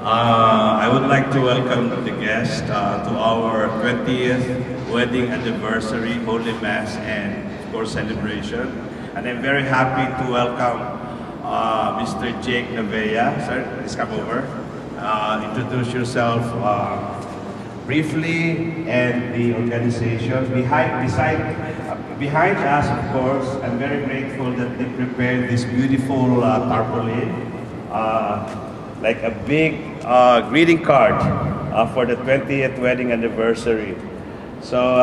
I would like to welcome the guest to our 20th wedding anniversary, Holy Mass, and of course celebration. And I'm very happy to welcome Mr. Jake Navea. Sir, please come over. Introduce yourself briefly and the organization. Behind us, of course, I'm very grateful that they prepared this beautiful tarpaulin. Like a big greeting card for the 20th wedding anniversary. So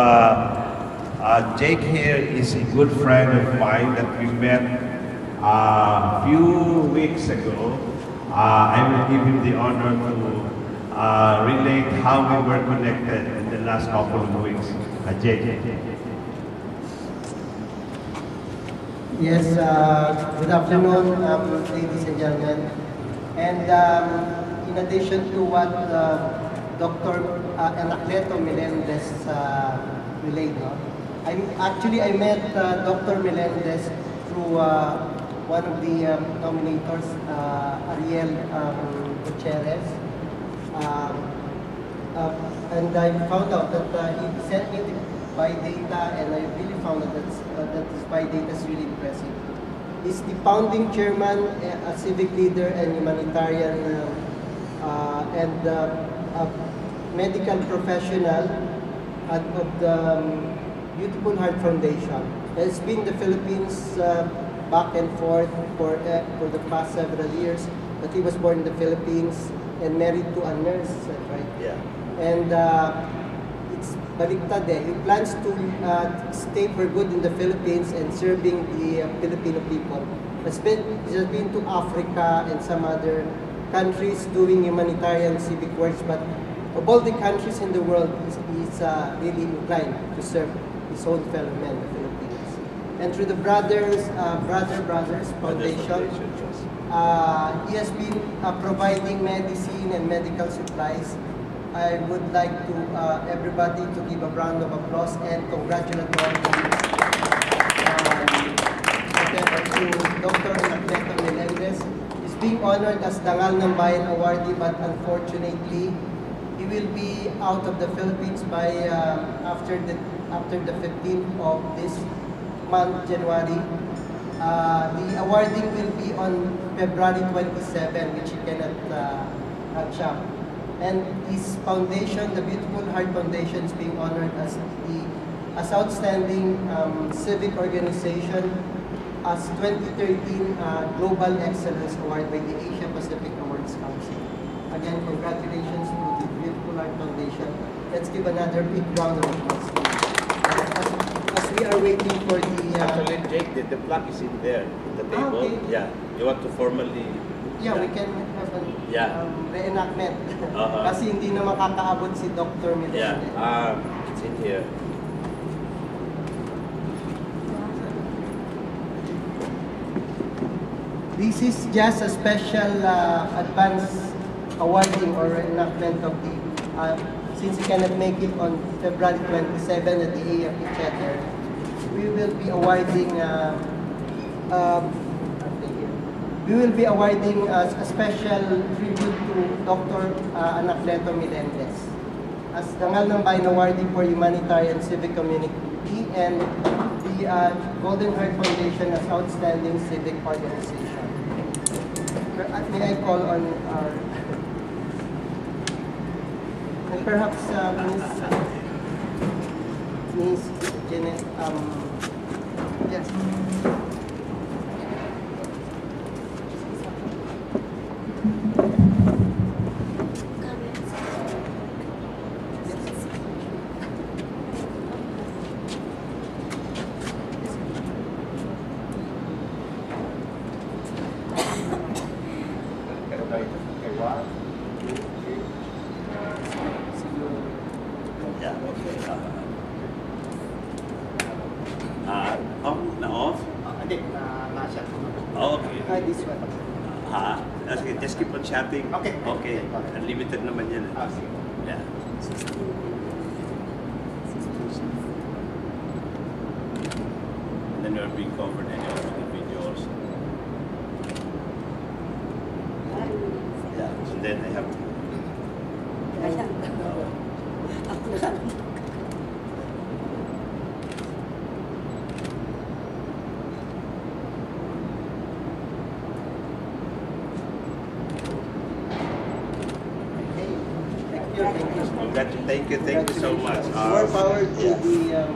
Jake here is a good friend of mine that we met a few weeks ago. I will give him the honor to relate how we were connected in the last couple of weeks. Jake. Yes, good afternoon, ladies and gentlemen. And in addition to what Dr. Anacleto Melendez relayed, I met Dr. Melendez through one of the nominators, Ariel Gutierrez. And I found out that he sent me the buy data, and I really found out that his buy data is really impressive. He's the founding chairman, a civic leader, and humanitarian and a medical professional of the Beautiful Heart Foundation. He's been in the Philippines back and forth for the past several years, but he was born in the Philippines and married to a nurse, is that right? Yeah. And it's baliktad eh. He plans to stay for good in the Philippines and serving the Filipino people. He's been to Africa and some other countries doing humanitarian civic works, but of all the countries in the world, he's really inclined to serve his own fellow men, the Philippines. And through the Brothers Foundation, he has been providing medicine and medical supplies. I would like to everybody to give a round of applause and congratulatory to Dr. Anacleto Melendez. He's being honored as Dangal ng Bayan awardee, but unfortunately, he will be out of the Philippines by after the 15th of this month, January. The awarding will be on February 27, which he cannot show. And his foundation, the Beautiful Heart Foundation, is being honored as outstanding civic organization as 2013 Global Excellence Award by the Asia Pacific Awards Council. Again, congratulations to the Beautiful Heart Foundation. Let's give another big round of applause. As we are waiting for the... Actually, Jake, the plaque is in there, in the table. Okay. Yeah. You want to formally... Yeah, we can have a reenactment. Kasi hindi na makakaabot si Dr. Melendez. Yeah, it's in here. This is just a special advance awarding or reenactment of the... since we cannot make it on February 27 at the AFP Theater, we will be awarding a special tribute to Dr. Anacleto Melendez as Dangal ng Bayan awardee for humanitarian civic community and the Golden Heart Foundation as outstanding civic organization. May I call on our... And perhaps Miss Janet, yes. Yeah, okay. On na off? Hindi, nasa. Okay. This one. Sige, just keep on chatting. Okay. Okay. Unlimited naman yan. Sige. Yeah. And then you're being covered anyway with the videos. Yeah. So then I have Thank you. Thank you so much. More power to the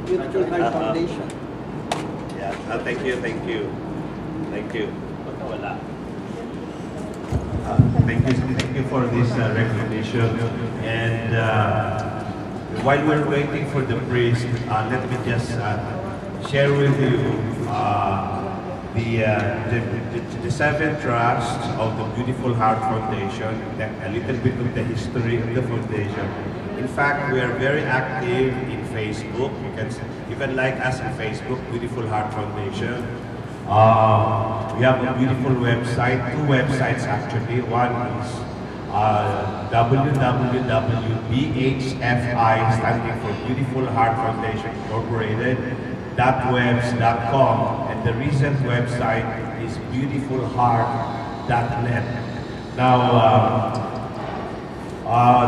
Beautiful Heart Foundation. Yeah, thank you. Thank you. Thank you for this recognition. And while we're waiting for the priest, let me just share with you the seven trusts of the Beautiful Heart Foundation, a little bit of the history of the foundation. In fact, we are very active in Facebook. You can like us on Facebook, Beautiful Heart Foundation. We have a beautiful website, two websites actually. One is www.BHFI, standing for Beautiful Heart Foundation Incorporated, .webs.com, and the recent website is beautifulheart.net. Now,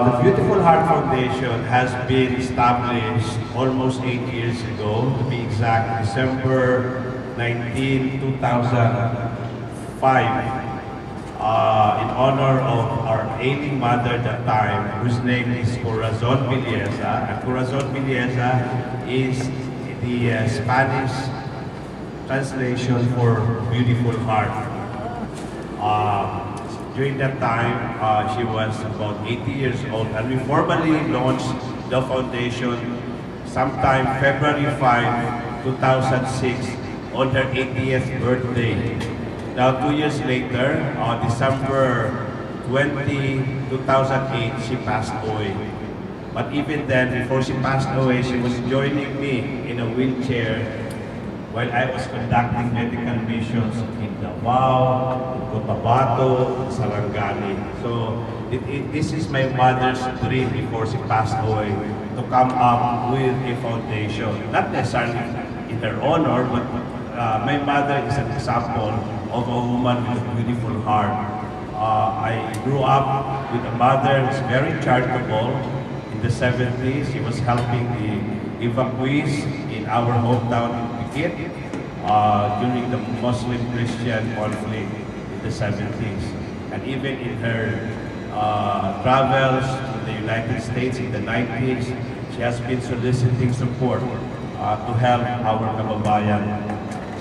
the Beautiful Heart Foundation has been established almost 8 years ago, to be exact, December 19, 2005, in honor of our ailing mother at that time, whose name is Corazon Villeza. And Corazon Villeza is the Spanish translation for Beautiful Heart. During that time, she was about 80 years old, and we formally launched the foundation sometime February 5, 2006, on her 80th birthday. Now, 2 years later, December 20, 2008, she passed away. But even then, before she passed away, she was joining me in a wheelchair while I was conducting medical missions in Davao, in Cotabato, in Sarangani. So this is my mother's dream before she passed away, to come up with a foundation. Not necessarily in her honor, but my mother is an example of a woman with a beautiful heart. I grew up with a mother who's very charitable. In the 70s, she was helping the evacuees in our hometown in Pikit during the Muslim-Christian conflict in the 70s. And even in her travels to the United States in the 90s, she has been soliciting support to help our kababayan.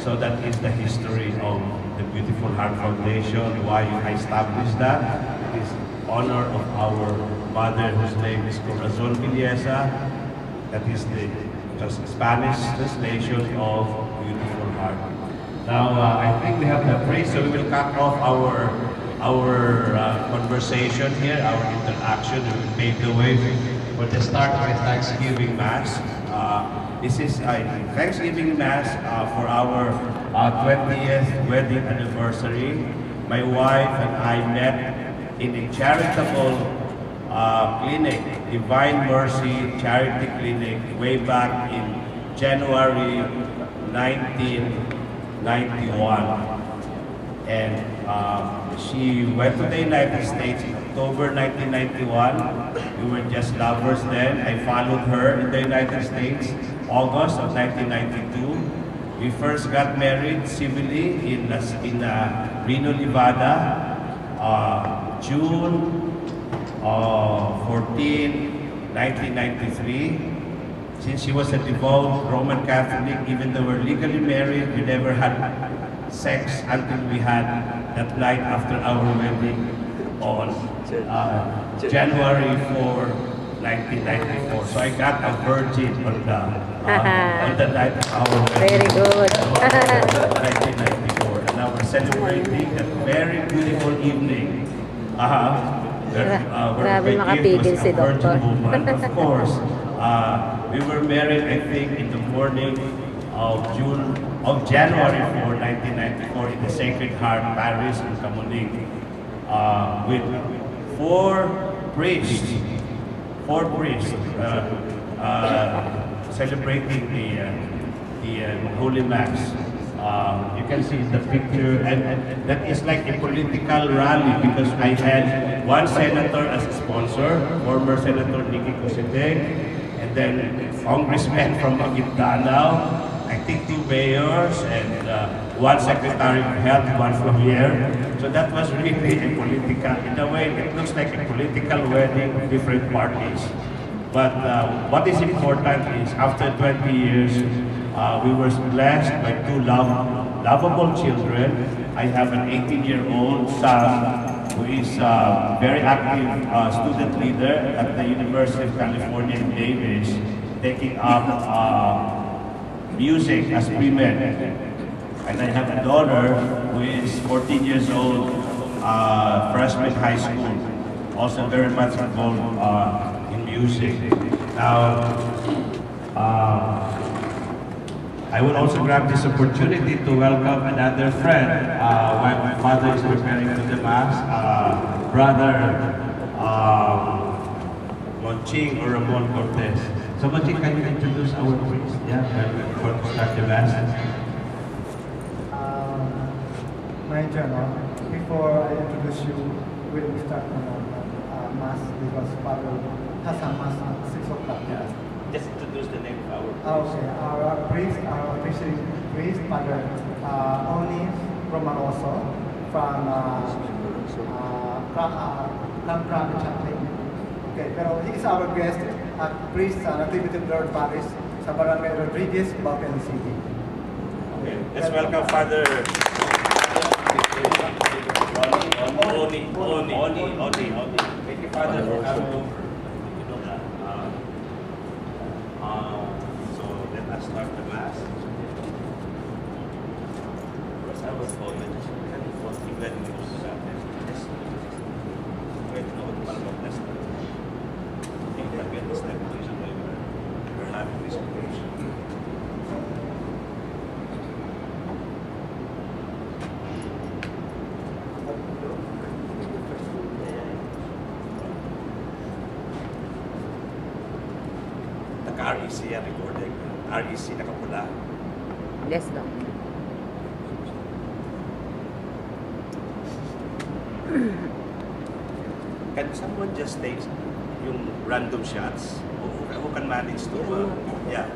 So that is the history of the Beautiful Heart Foundation, why I established that. It is honor of our mother, whose name is Corazon Villeza. That is the Spanish translation of Beautiful Heart. Now, I think we have the praise, so we will cut off our conversation here, our interaction, and we pave the way for the start of the Thanksgiving Mass. This is a Thanksgiving Mass for our 20th wedding anniversary. My wife and I met in a charitable clinic, Divine Mercy Charity Clinic, way back in January 1991. And she went to the United States in October 1991. We were just lovers then. I followed her in the United States, August of 1992. We first got married civilly in Reno, Nevada, June 14, 1993. Since she was a devout Roman Catholic, even though we're legally married, we never had sex until we had that night after our wedding on January 4, 1994. So I got a virgin on the night of our wedding. Very good. 1994. And now we're celebrating that very beautiful evening. Grabe makapigil si Doctor. Of course, we were married, I think, in the morning of January 4, 1994, in the Sacred Heart Parish in Kamuning, with four priests celebrating the Holy Mass You can see the picture, and that is like a political rally because I had one senator as a sponsor, former Senator Nikki Cositeng, and then congressman from Maguindanao, I think 2 mayors, and one secretary of health, one from here. So that was really a political, in a way, it looks like a political wedding of different parties. But what is important is after 20 years, we were blessed by 2 lovable children. I have an 18-year-old son who is a very active student leader at the University of California in Davis, taking up music as pre-med. And I have a daughter who is 14 years old, freshman high school, also very much involved in music. Now, I will also grab this opportunity to welcome another friend while my father is preparing for the Mass, Brother Monching or Ramon Cortez. So Monching, can you introduce our priest? Yeah, before to start the Mass. My journal, before I introduce you, we'll start Mass because Father has a Mass at 6 o'clock. Yeah. Just introduce the name of our priest. Okay, our priest, our official priest, Father Oni Romaroso from Camp Chaplain. Okay, pero he is our guest at priest sa Nativity of the Lord Parish sa Barangay Rodriguez, Bacan City. Okay, let's welcome Father Oni. Thank you, Father, for coming. So let us start the Mass. First, I will call it. Even wait, no, para mag-bless na. Hindi ka get this type of reason why we're having this occasion. Naka-REC yan recording. REC nakapula. Yes, Doctor. Can someone just take yung random shots? Who can manage to, yeah.